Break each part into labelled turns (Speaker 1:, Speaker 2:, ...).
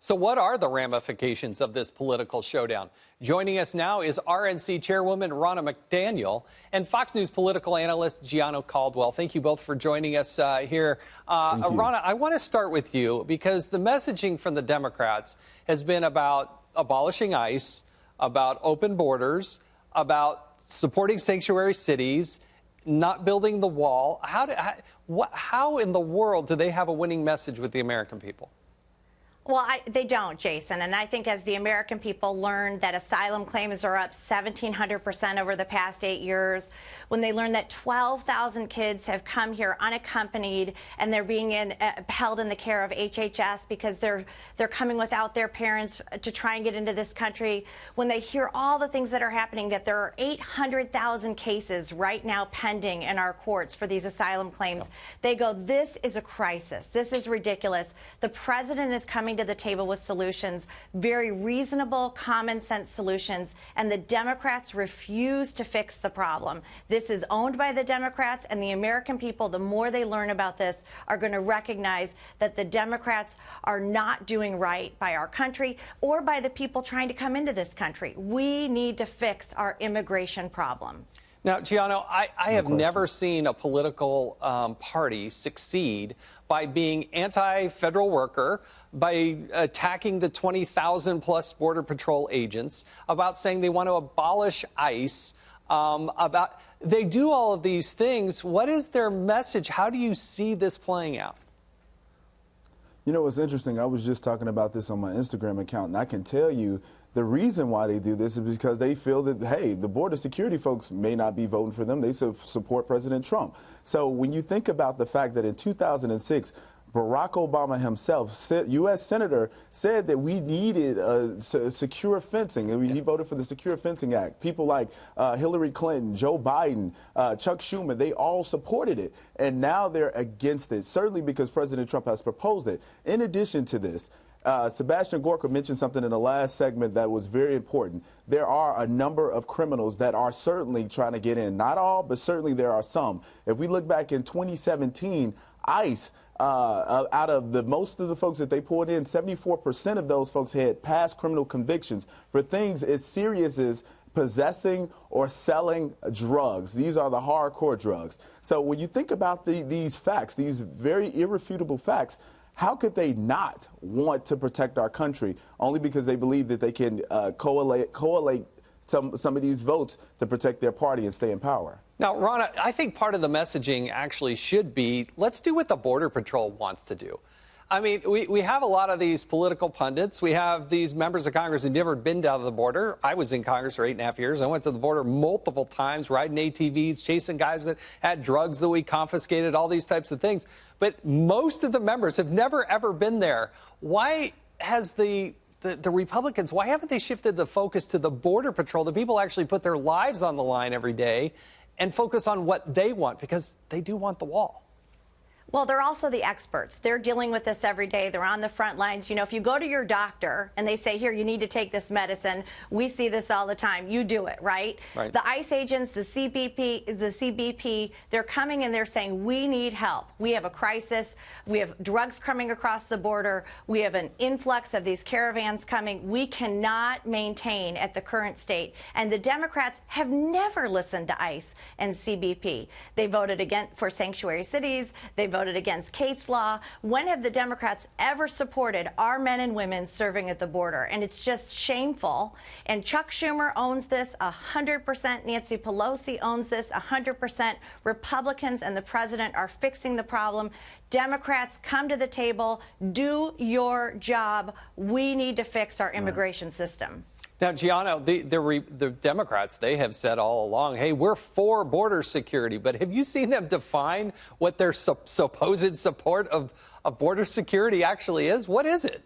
Speaker 1: So what are the ramifications of this political showdown? Joining us now is RNC chairwoman Ronna McDaniel and Fox News political analyst Gianno Caldwell. Thank you both for joining us here. Ronna, I want to start with you because the messaging from the Democrats has been about abolishing ICE, about open borders, about supporting sanctuary cities, not building the wall. How in the world do they have a winning message with the American people?
Speaker 2: Well, they don't, Jason. And I think as the American people learned that asylum claims are up 1,700% over the past 8 years, when they learned that 12,000 kids have come here unaccompanied and they're being held in the care of HHS because they're coming without their parents to try and get into this country, when they hear all the things that are happening, that there are 800,000 cases right now pending in our courts for these asylum claims, they go, this is a crisis. This is ridiculous. The president is coming to the table with solutions, very reasonable, common sense solutions, and the Democrats refuse to fix the problem. This is owned by the Democrats, and the American people, the more they learn about this, are going to recognize that the Democrats are not doing right by our country or by the people trying to come into this country. We need to fix our immigration problem.
Speaker 1: Now, Gianno, I have never seen a political party succeed by being anti-federal worker, by attacking the 20,000 plus Border Patrol agents, about saying they want to abolish ICE, they do all of these things. What is their message? How do you see this playing out?
Speaker 3: You know, what's interesting, I was just talking about this on my Instagram account, and I can tell you the reason why they do this is because they feel that, hey, the border security folks may not be voting for them. They support President Trump. So when you think about the fact that in 2006, Barack Obama himself, U.S. Senator, said that we needed secure fencing, and he voted for the Secure Fencing Act. People like Hillary Clinton, Joe Biden, Chuck Schumer, they all supported it, and now they're against it, certainly because President Trump has proposed it. In addition to this, Sebastian Gorka mentioned something in the last segment that was very important. There are a number of criminals that are certainly trying to get in. Not all, but certainly there are some. If we look back in 2017, ICE, out of most of the folks that they pulled in, 74% of those folks had past criminal convictions for things as serious as possessing or selling drugs. These are the hardcore drugs. So when you think about these facts, these very irrefutable facts, how could they not want to protect our country only because they believe that they can collate some of these votes to protect their party and stay in power?
Speaker 1: Now, Ronna, I think part of the messaging actually should be, let's do what the Border Patrol wants to do. I mean, we have a lot of these political pundits. We have these members of Congress who've never been down to the border. I was in Congress for 8.5 years. I went to the border multiple times, riding ATVs, chasing guys that had drugs that we confiscated, all these types of things. But most of the members have never, ever been there. Why has the Republicans, why haven't they shifted the focus to the Border Patrol? The people actually put their lives on the line every day and focus on what they want, because they do want the wall.
Speaker 2: Well, they're also the experts. They're dealing with this every day. They're on the front lines. You know, if you go to your doctor and they say, here, you need to take this medicine, we see this all the time. You do it, right? The ICE agents, the CBP, they're coming and they're saying, we need help. We have a crisis. We have drugs coming across the border. We have an influx of these caravans coming. We cannot maintain at the current state. And the Democrats have never listened to ICE and CBP. They voted against for sanctuary cities. They voted against Kate's Law. When have the Democrats ever supported our men and women serving at the border? And it's just shameful. And Chuck Schumer owns this 100%. Nancy Pelosi owns this 100%. Republicans and the president are fixing the problem. Democrats, come to the table. Do your job. We need to fix our immigration system.
Speaker 1: Now, Gianno, the Democrats, they have said all along, hey, we're for border security. But have you seen them define what their supposed support of border security actually is? What is it?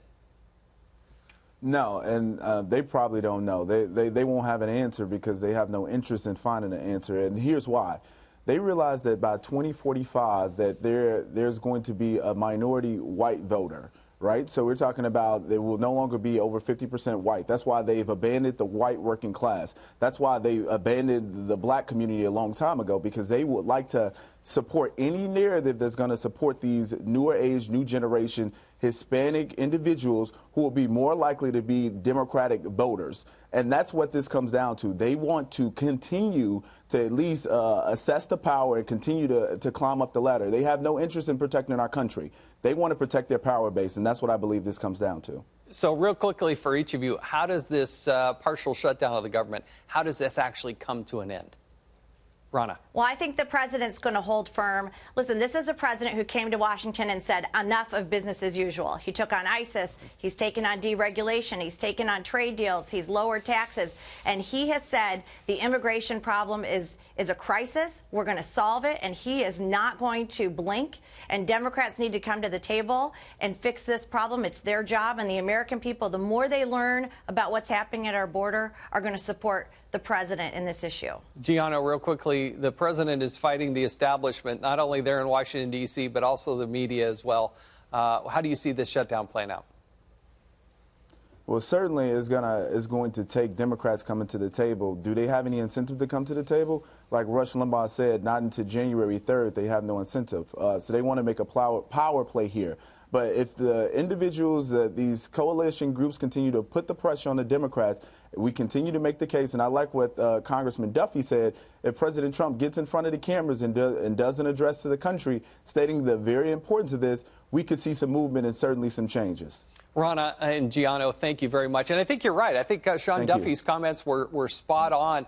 Speaker 3: No, and they probably don't know. They won't have an answer because they have no interest in finding an answer. And here's why. They realize that by 2045 that there's going to be a minority white voter. Right? So we're talking about they will no longer be over 50% white. That's why they've abandoned the white working class. That's why they abandoned the black community a long time ago, because they would like to support any narrative that's going to support these newer age, new generation Hispanic individuals who will be more likely to be Democratic voters. And that's what this comes down to. They want to continue to at least assess the power and continue to climb up the ladder. They have no interest in protecting our country. They want to protect their power base, and that's what I believe this comes down to.
Speaker 1: So real quickly for each of you, how does this partial shutdown of the government, how does this actually come to an end? Ronna.
Speaker 2: Well, I think the president's going to hold firm. Listen, this is a president who came to Washington and said enough of business as usual. He took on ISIS. He's taken on deregulation. He's taken on trade deals. He's lowered taxes. And he has said the immigration problem is a crisis. We're going to solve it. And he is not going to blink. And Democrats need to come to the table and fix this problem. It's their job. And the American people, the more they learn about what's happening at our border, are going to support the president in this issue.
Speaker 1: Gianno, real quickly, the president is fighting the establishment, not only there in Washington, D.C., but also the media as well. How do you see this shutdown playing out?
Speaker 3: Well, certainly it's going to take Democrats coming to the table. Do they have any incentive to come to the table? Like Rush Limbaugh said, not until January 3rd, they have no incentive. So they want to make a power play here. But if the individuals, these coalition groups continue to put the pressure on the Democrats, we continue to make the case. And I like what Congressman Duffy said. If President Trump gets in front of the cameras and does an address to the country stating the very importance of this, we could see some movement and certainly some changes.
Speaker 1: Ronna and Gianno, thank you very much. And I think you're right. I think Sean Duffy's comments were spot on.